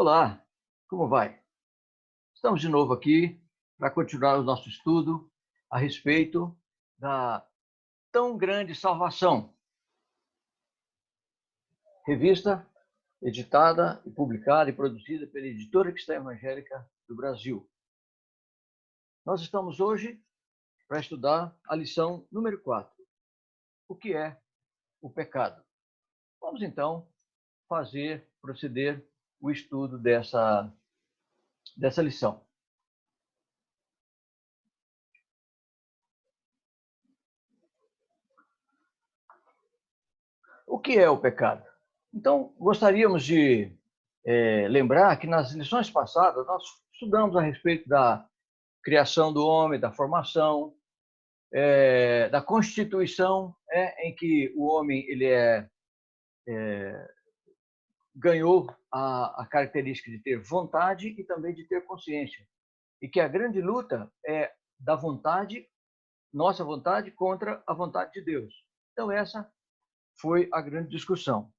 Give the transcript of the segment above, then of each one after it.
Olá, como vai? Estamos de novo aqui para continuar o nosso estudo a respeito da tão grande salvação, revista editada e publicada e produzida pela Editora Cristã Evangélica do Brasil. Nós estamos hoje para estudar a lição número 4, o que é o pecado. Vamos então proceder o estudo dessa lição. O que é o pecado? Então, gostaríamos de lembrar que nas lições passadas nós estudamos a respeito da criação do homem, da formação, da constituição, em que o homem ganhou a característica de ter vontade e também de ter consciência. E que a grande luta é da vontade, nossa vontade, contra a vontade de Deus. Então, essa foi a grande discussão.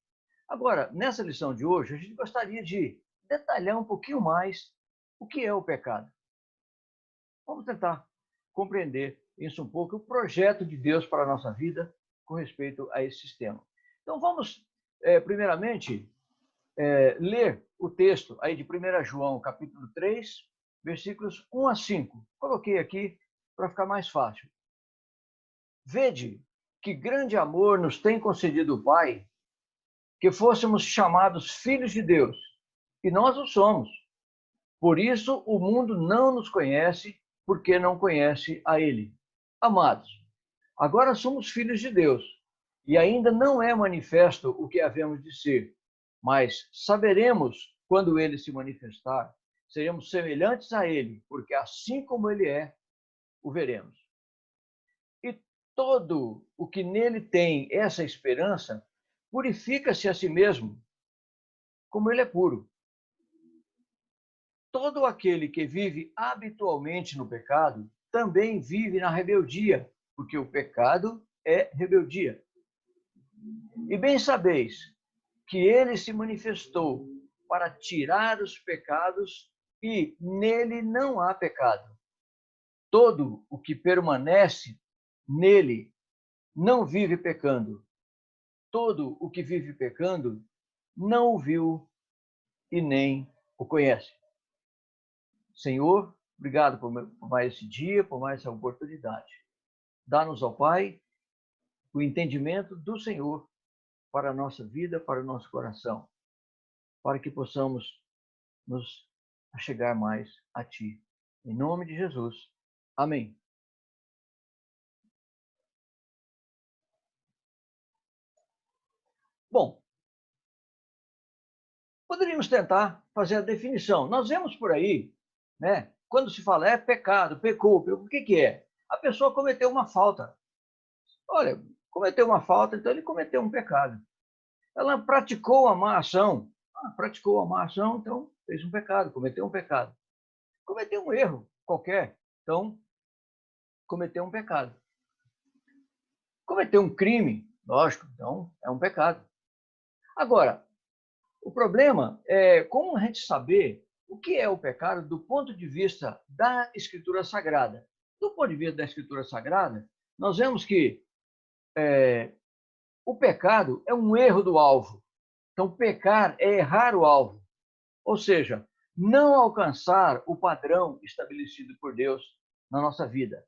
Agora, nessa lição de hoje, a gente gostaria de detalhar um pouquinho mais o que é o pecado. Vamos tentar compreender isso um pouco, o projeto de Deus para a nossa vida com respeito a esse sistema. Então, vamos, primeiramente, ler o texto aí de 1 João, capítulo 3, versículos 1 a 5. Coloquei aqui para ficar mais fácil. Vede que grande amor nos tem concedido o Pai, que fôssemos chamados filhos de Deus, e nós o somos. Por isso o mundo não nos conhece, porque não conhece a Ele. Amados, agora somos filhos de Deus, e ainda não é manifesto o que havemos de ser, mas saberemos quando Ele se manifestar, seremos semelhantes a Ele, porque assim como Ele é, o veremos. E todo o que nele tem essa esperança, purifica-se a si mesmo, como ele é puro. Todo aquele que vive habitualmente no pecado também vive na rebeldia, porque o pecado é rebeldia. E bem sabeis que ele se manifestou para tirar os pecados e nele não há pecado. Todo o que permanece nele não vive pecando. Todo o que vive pecando não o viu e nem o conhece. Senhor, obrigado por mais esse dia, por mais essa oportunidade. Dá-nos, ó Pai, o entendimento do Senhor para a nossa vida, para o nosso coração, para que possamos nos achegar mais a Ti. Em nome de Jesus. Amém. Bom, poderíamos tentar fazer a definição. Nós vemos por aí, né? Quando se fala pecado, pecou, o que é? A pessoa cometeu uma falta. Olha, cometeu uma falta, então ele cometeu um pecado. Ela praticou a má ação. Praticou a má ação, então fez um pecado, cometeu um pecado. Cometeu um erro qualquer, então cometeu um pecado. Cometeu um crime, lógico, então é um pecado. Agora, o problema é como a gente saber o que é o pecado do ponto de vista da Escritura Sagrada. Do ponto de vista da Escritura Sagrada, nós vemos que o pecado é um erro do alvo. Então, pecar é errar o alvo. Ou seja, não alcançar o padrão estabelecido por Deus na nossa vida.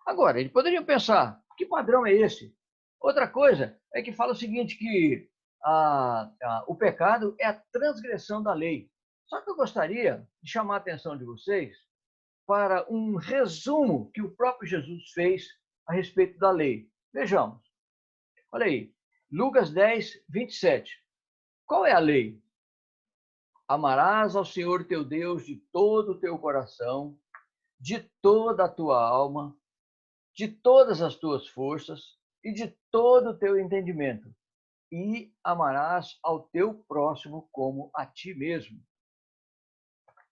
Agora, ele poderia pensar, que padrão é esse? Outra coisa é que fala o seguinte, que o pecado é a transgressão da lei. Só que eu gostaria de chamar a atenção de vocês para um resumo que o próprio Jesus fez a respeito da lei. Vejamos. Olha aí, Lucas 10, 27. Qual é a lei? Amarás ao Senhor teu Deus de todo o teu coração, de toda a tua alma, de todas as tuas forças e de todo o teu entendimento. E amarás ao teu próximo como a ti mesmo.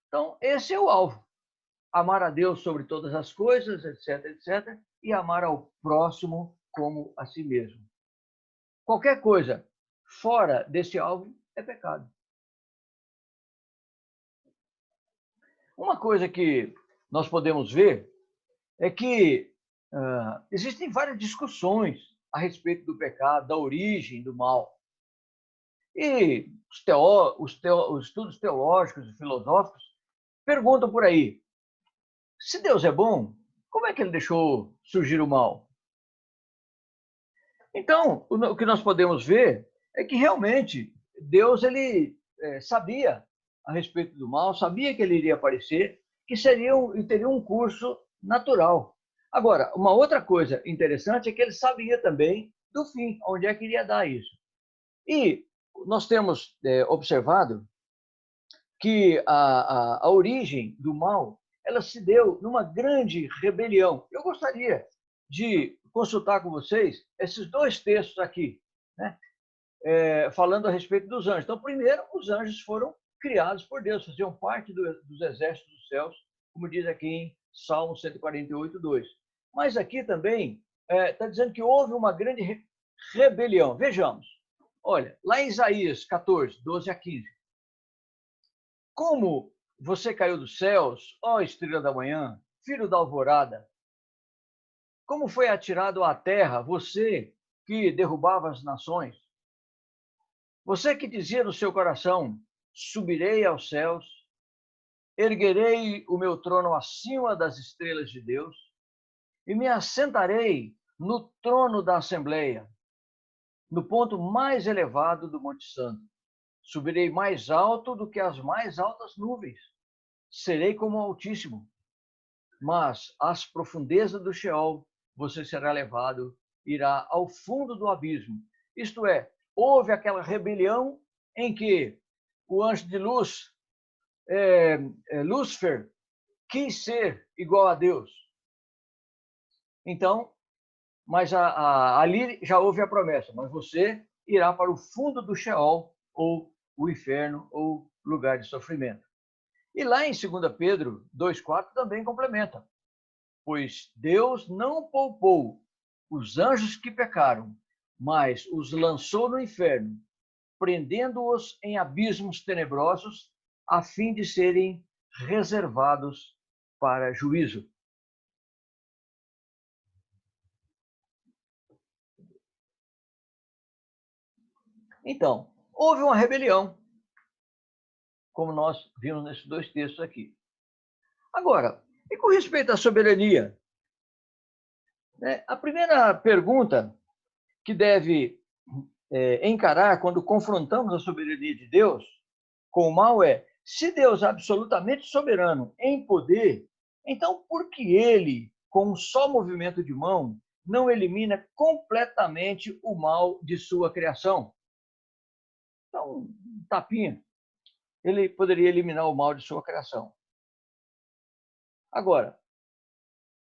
Então, esse é o alvo. Amar a Deus sobre todas as coisas, etc, etc, e amar ao próximo como a si mesmo. Qualquer coisa fora desse alvo é pecado. Uma coisa que nós podemos ver é que existem várias discussões a respeito do pecado, da origem do mal. E os estudos teológicos e filosóficos perguntam por aí, se Deus é bom, como é que ele deixou surgir o mal? Então, o que nós podemos ver é que realmente Deus ele sabia a respeito do mal, sabia que ele iria aparecer, que teria um curso natural. Agora, uma outra coisa interessante é que ele sabia também do fim, onde é que iria dar isso. E nós temos observado que a origem do mal ela se deu numa grande rebelião. Eu gostaria de consultar com vocês esses dois textos aqui, né? Falando a respeito dos anjos. Então, primeiro, os anjos foram criados por Deus, faziam parte dos exércitos dos céus, como diz aqui em Salmo 148, 2. Mas aqui também está dizendo que houve uma grande rebelião. Vejamos. Olha, lá em Isaías 14, 12 a 15. Como você caiu dos céus, ó estrela da manhã, filho da alvorada? Como foi atirado à terra, você que derrubava as nações? Você que dizia no seu coração, subirei aos céus, erguerei o meu trono acima das estrelas de Deus e me assentarei no trono da Assembleia, no ponto mais elevado do Monte Santo. Subirei mais alto do que as mais altas nuvens. Serei como o Altíssimo. Mas às profundezas do Sheol você será levado, irá ao fundo do abismo. Isto é, houve aquela rebelião em que o anjo de luz, Lúcifer, quis ser igual a Deus. Então, mas ali já houve a promessa, mas você irá para o fundo do Sheol, ou o inferno, ou lugar de sofrimento. E lá em 2 Pedro 2,4 também complementa. Pois Deus não poupou os anjos que pecaram, mas os lançou no inferno, prendendo-os em abismos tenebrosos, a fim de serem reservados para juízo. Então, houve uma rebelião, como nós vimos nesses dois textos aqui. Agora, e com respeito à soberania? A primeira pergunta que deve encarar quando confrontamos a soberania de Deus com o mal é: se Deus é absolutamente soberano em poder, então por que ele, com um só movimento de mão, não elimina completamente o mal de sua criação? Então, um tapinha, ele poderia eliminar o mal de sua criação. Agora,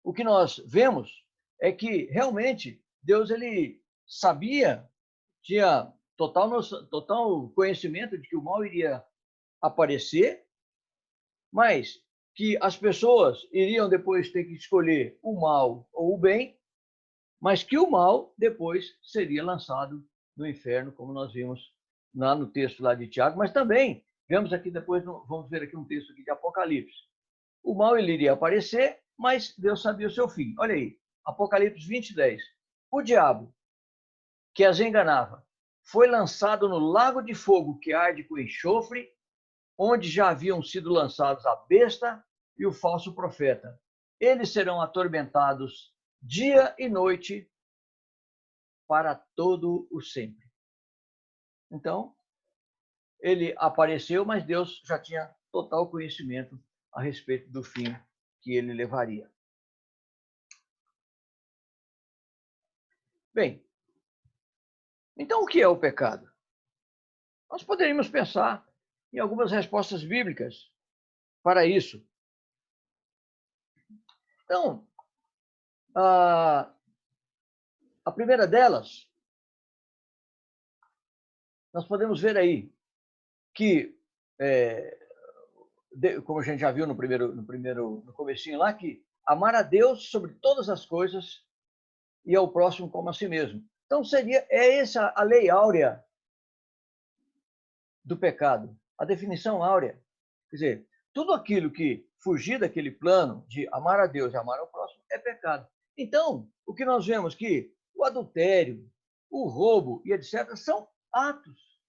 o que nós vemos é que realmente Deus ele sabia, tinha total conhecimento de que o mal iria aparecer, mas que as pessoas iriam depois ter que escolher o mal ou o bem, mas que o mal depois seria lançado no inferno, como nós vimos lá no texto lá de Tiago, mas também vemos aqui depois, vamos ver aqui um texto aqui de Apocalipse. O mal ele iria aparecer, mas Deus sabia o seu fim. Olha aí, Apocalipse 20, 10. O diabo, que as enganava, foi lançado no lago de fogo que arde com enxofre, onde já haviam sido lançados a besta e o falso profeta. Eles serão atormentados dia e noite para todo o sempre. Então, ele apareceu, mas Deus já tinha total conhecimento a respeito do fim que ele levaria. Bem, então o que é o pecado? Nós poderíamos pensar em algumas respostas bíblicas para isso. Então, a primeira delas, nós podemos ver aí que, como a gente já viu no comecinho lá, que amar a Deus sobre todas as coisas e ao próximo como a si mesmo. Então, essa a lei áurea do pecado, a definição áurea. Quer dizer, tudo aquilo que fugir daquele plano de amar a Deus e amar ao próximo é pecado. Então, o que nós vemos que o adultério, o roubo e etc. são atos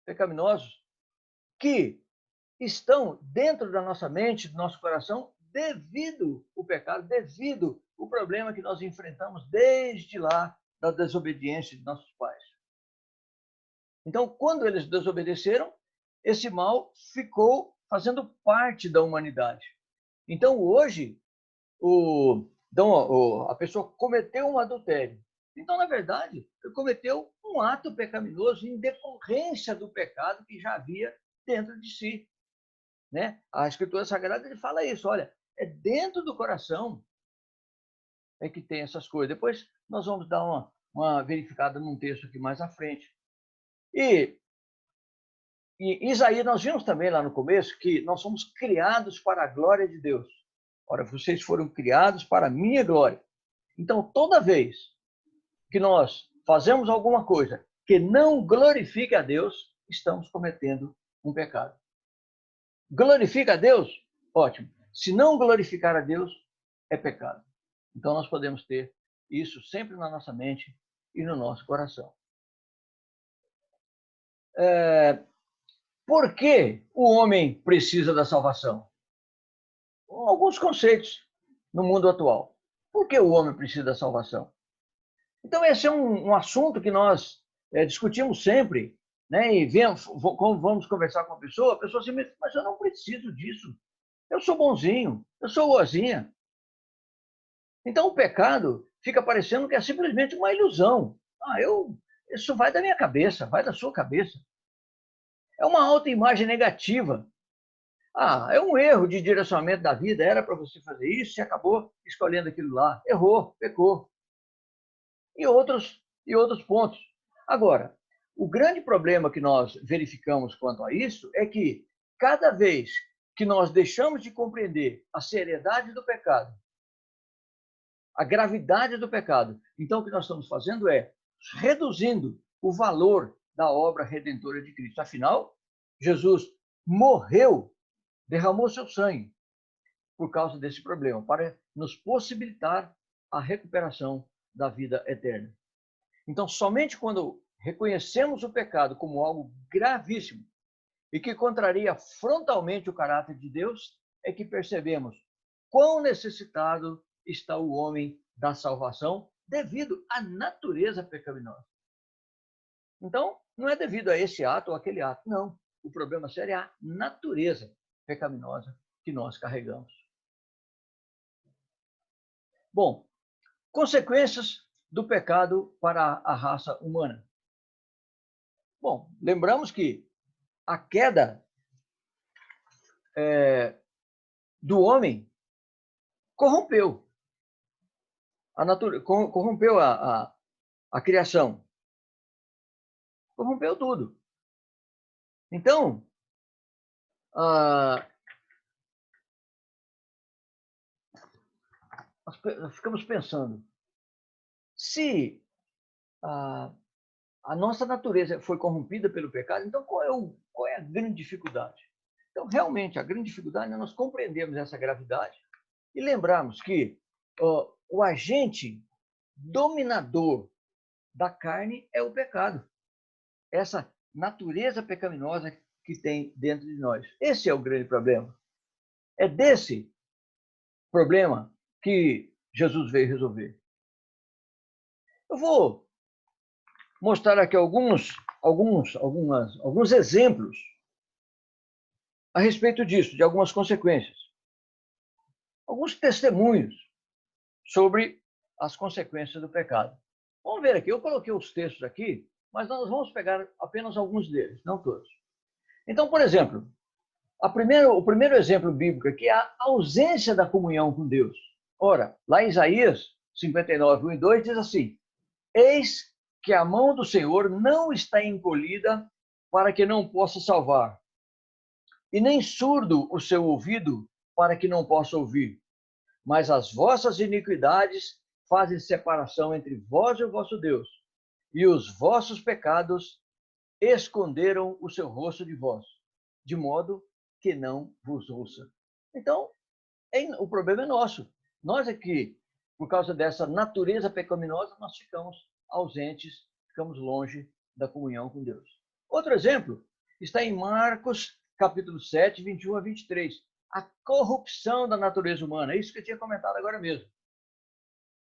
pecaminosos que estão dentro da nossa mente, do nosso coração, devido ao pecado, devido ao problema que nós enfrentamos desde lá da desobediência de nossos pais. Então, quando eles desobedeceram, esse mal ficou fazendo parte da humanidade. Então, hoje, a pessoa cometeu um adultério. Então, na verdade, ele cometeu um ato pecaminoso em decorrência do pecado que já havia dentro de si. Né? A Escritura Sagrada ele fala isso, olha, é dentro do coração é que tem essas coisas. Depois nós vamos dar uma verificada num texto aqui mais à frente. E Isaías, nós vimos também lá no começo que nós somos criados para a glória de Deus. Ora, vocês foram criados para a minha glória. Então, toda vez que nós fazemos alguma coisa que não glorifique a Deus, estamos cometendo um pecado. Glorifica a Deus? Ótimo. Se não glorificar a Deus, é pecado. Então, nós podemos ter isso sempre na nossa mente e no nosso coração. Por que o homem precisa da salvação? Alguns conceitos no mundo atual. Por que o homem precisa da salvação? Então, esse é um assunto que nós discutimos sempre, né? E vamos conversar com a pessoa assim, mas eu não preciso disso. Eu sou bonzinho, eu sou boazinha. Então, o pecado fica parecendo que é simplesmente uma ilusão. Isso vai da minha cabeça, vai da sua cabeça. É uma autoimagem negativa. É um erro de direcionamento da vida, era para você fazer isso, você acabou escolhendo aquilo lá. Errou, pecou. E outros pontos. Agora, o grande problema que nós verificamos quanto a isso é que cada vez que nós deixamos de compreender a seriedade do pecado, a gravidade do pecado, então o que nós estamos fazendo é reduzindo o valor da obra redentora de Cristo. Afinal, Jesus morreu, derramou seu sangue por causa desse problema, para nos possibilitar a recuperação da vida eterna. Então, somente quando reconhecemos o pecado como algo gravíssimo e que contraria frontalmente o caráter de Deus, é que percebemos quão necessitado está o homem da salvação devido à natureza pecaminosa. Então, não é devido a esse ato ou aquele ato, não. O problema sério é a natureza pecaminosa que nós carregamos. Bom, consequências do pecado para a raça humana. Bom, lembramos que a queda do homem corrompeu a natureza, corrompeu a criação, corrompeu tudo. Então, nós ficamos pensando, se a nossa natureza foi corrompida pelo pecado, então qual é a grande dificuldade? Então, realmente, a grande dificuldade é nós compreendermos essa gravidade e lembrarmos que o agente dominador da carne é o pecado. Essa natureza pecaminosa que tem dentro de nós. Esse é o grande problema. É desse problema que Jesus veio resolver. Eu vou mostrar aqui alguns exemplos a respeito disso, de algumas consequências. Alguns testemunhos sobre as consequências do pecado. Vamos ver aqui, eu coloquei os textos aqui, mas nós vamos pegar apenas alguns deles, não todos. Então, por exemplo, o primeiro exemplo bíblico aqui é a ausência da comunhão com Deus. Ora, lá em Isaías 59, 1 e 2 diz assim: eis que a mão do Senhor não está encolhida para que não possa salvar, e nem surdo o seu ouvido para que não possa ouvir. Mas as vossas iniquidades fazem separação entre vós e o vosso Deus, e os vossos pecados esconderam o seu rosto de vós, de modo que não vos ouça. Então, o problema é nosso. Nós é que, por causa dessa natureza pecaminosa, nós ficamos ausentes, ficamos longe da comunhão com Deus. Outro exemplo está em Marcos, capítulo 7, 21 a 23. A corrupção da natureza humana. É isso que eu tinha comentado agora mesmo.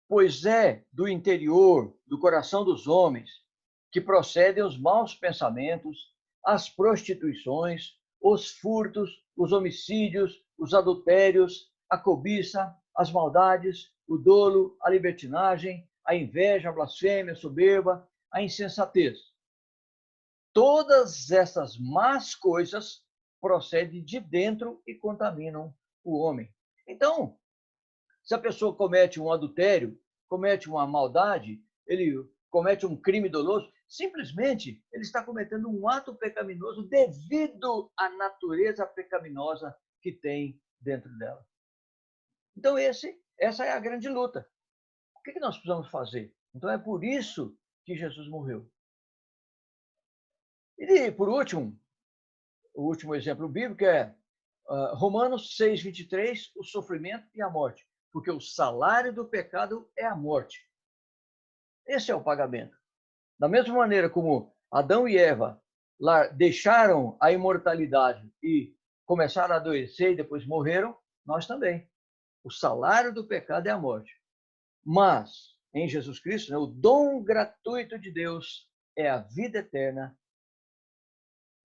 Pois é do interior, do coração dos homens, que procedem os maus pensamentos, as prostituições, os furtos, os homicídios, os adultérios, a cobiça, as maldades, o dolo, a libertinagem, a inveja, a blasfêmia, a soberba, a insensatez. Todas essas más coisas procedem de dentro e contaminam o homem. Então, se a pessoa comete um adultério, comete uma maldade, ele comete um crime doloso, simplesmente ele está cometendo um ato pecaminoso devido à natureza pecaminosa que tem dentro dela. Então, essa é a grande luta. O que nós precisamos fazer? Então, é por isso que Jesus morreu. E, por último, o último exemplo bíblico é Romanos 6, 23, o sofrimento e a morte. Porque o salário do pecado é a morte. Esse é o pagamento. Da mesma maneira como Adão e Eva deixaram a imortalidade e começaram a adoecer e depois morreram, nós também. O salário do pecado é a morte. Mas, em Jesus Cristo, o dom gratuito de Deus é a vida eterna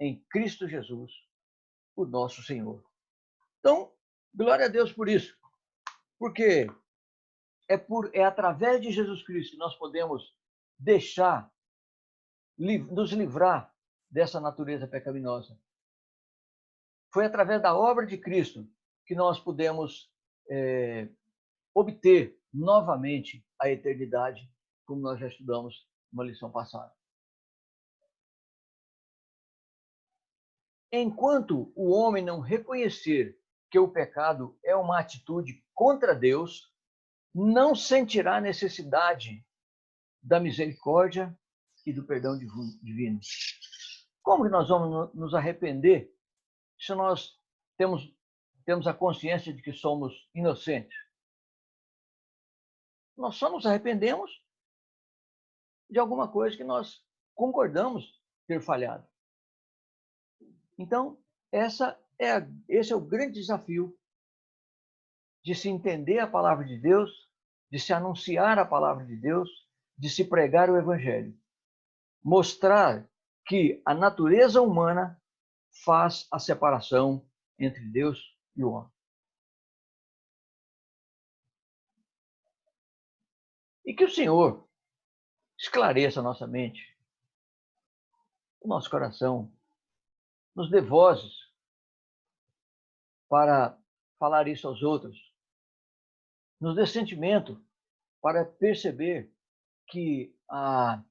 em Cristo Jesus, o nosso Senhor. Então, glória a Deus por isso. Porque é através de Jesus Cristo que nós podemos nos livrar dessa natureza pecaminosa. Foi através da obra de Cristo que nós podemos obter novamente a eternidade, como nós já estudamos numa lição passada. Enquanto o homem não reconhecer que o pecado é uma atitude contra Deus, não sentirá necessidade da misericórdia e do perdão divino. Como que nós vamos nos arrepender se nós temos a consciência de que somos inocentes? Nós só nos arrependemos de alguma coisa que nós concordamos ter falhado. Então, esse é o grande desafio de se entender a palavra de Deus, de se anunciar a palavra de Deus, de se pregar o evangelho. Mostrar que a natureza humana faz a separação entre Deus e o homem. E que o Senhor esclareça a nossa mente, o nosso coração, nos dê vozes para falar isso aos outros, nos dê sentimento para perceber que a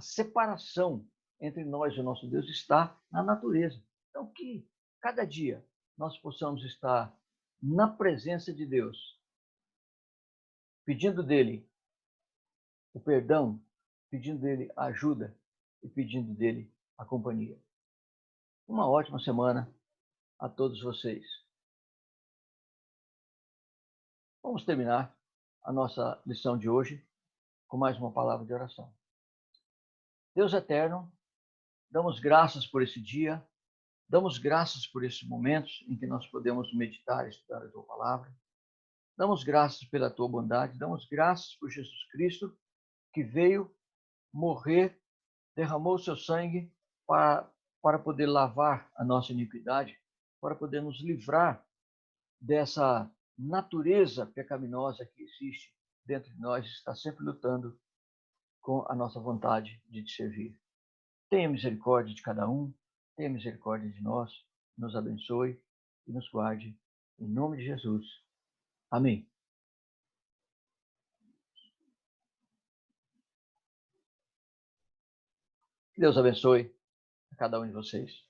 separação entre nós e o nosso Deus está na natureza. Então, que cada dia nós possamos estar na presença de Deus, pedindo dele o perdão, pedindo dele a ajuda e pedindo dele a companhia. Uma ótima semana a todos vocês. Vamos terminar a nossa lição de hoje com mais uma palavra de oração. Deus eterno, damos graças por esse dia, damos graças por esses momentos em que nós podemos meditar e estudar a tua palavra. Damos graças pela tua bondade, damos graças por Jesus Cristo, que veio morrer, derramou o seu sangue para poder lavar a nossa iniquidade, para poder nos livrar dessa natureza pecaminosa que existe dentro de nós, está sempre lutando com a nossa vontade de te servir. Tenha misericórdia de cada um, tenha misericórdia de nós, nos abençoe e nos guarde. Em nome de Jesus. Amém. Que Deus abençoe a cada um de vocês.